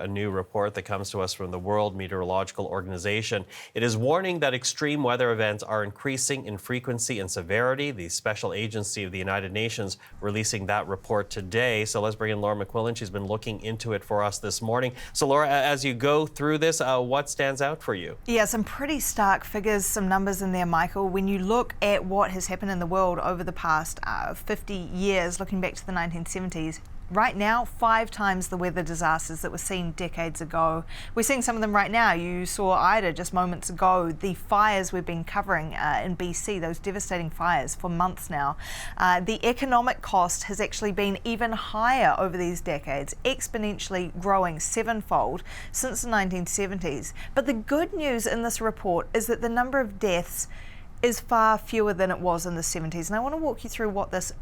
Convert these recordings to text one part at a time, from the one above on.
A new report that comes to us from the World Meteorological Organization. It is warning that extreme weather events are increasing in frequency and severity. The special agency of the United Nations releasing that report today. So let's bring in Laura McQuillan. She's been looking into it for us this morning. So Laura, as you go through this, what stands out for you? Yeah, some pretty stark figures, some numbers in there, Michael. When you look at what has happened in the world over the past 50 years, looking back to the 1970s, right now, 5 times the weather disasters that were seen decades ago. We're seeing some of them right now. You saw Ida just moments ago. The fires we've been covering in BC, those devastating fires for months now. The economic cost has actually been even higher over these decades, exponentially growing 7-fold since the 1970s. But the good news in this report is that the number of deaths is far fewer than it was in the 70s. And I want to walk you through what this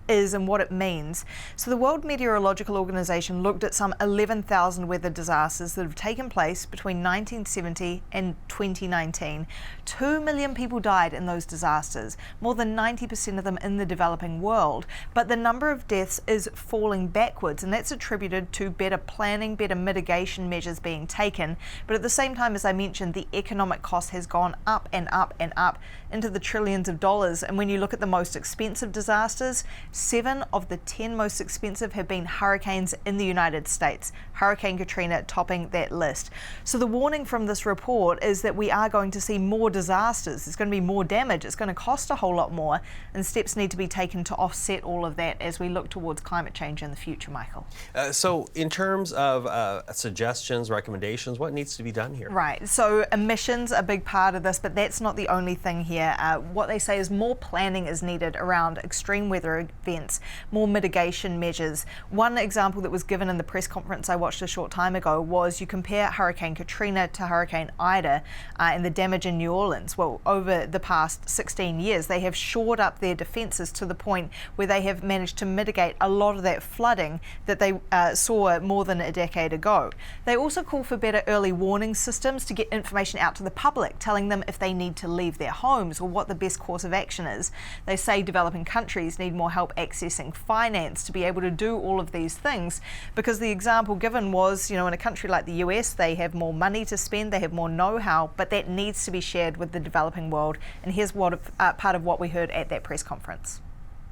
is and what it means. So the World Meteorological Organization looked at some 11,000 weather disasters that have taken place between 1970 and 2019. 2 million people died in those disasters, more than 90% of them in the developing world. But the number of deaths is falling backwards, and that's attributed to better planning, better mitigation measures being taken. But at the same time, as I mentioned, the economic cost has gone up and up and up into the trillions of dollars. And when you look at the most expensive disasters, 7 of the 10 most expensive have been hurricanes in the United States, Hurricane Katrina topping that list. So the warning from this report is that we are going to see more disasters. There's going to be more damage. It's going to cost a whole lot more, and steps need to be taken to offset all of that as we look towards climate change in the future, Michael. So in terms of suggestions, recommendations, what needs to be done here? Right, so emissions are a big part of this, but that's not the only thing here. What they say is more planning is needed around extreme weather events, more mitigation measures. One example that was given in the press conference I watched a short time ago was you compare Hurricane Katrina to Hurricane Ida and the damage in New Orleans. Well, over the past 16 years, they have shored up their defences to the point where they have managed to mitigate a lot of that flooding that they saw more than a decade ago. They also call for better early warning systems to get information out to the public, telling them if they need to leave their homes or what the best course of action is. They say developing countries need more help accessing finance to be able to do all of these things, because the example given was, in a country like the US, they have more money to spend, they have more know-how, but that needs to be shared with the developing world. And here's what part of what we heard at that press conference.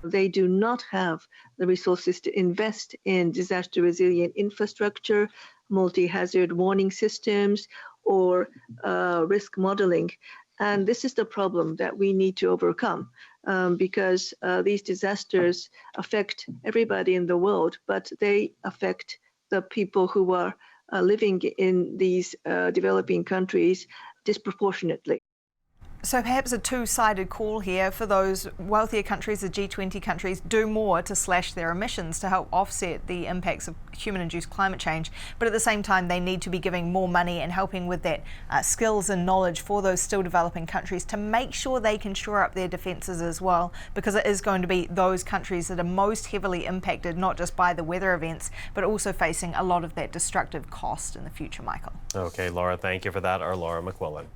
They do not have the resources to invest in disaster resilient infrastructure, multi-hazard warning systems, or risk modeling. And this is the problem that we need to overcome, because these disasters affect everybody in the world, but they affect the people who are living in these developing countries disproportionately. So perhaps a two-sided call here for those wealthier countries, the G20 countries, do more to slash their emissions to help offset the impacts of human-induced climate change. But at the same time, they need to be giving more money and helping with that skills and knowledge for those still developing countries to make sure they can shore up their defences as well, because it is going to be those countries that are most heavily impacted, not just by the weather events, but also facing a lot of that destructive cost in the future, Michael. Okay, Laura, thank you for that. Our Laura McQuillan.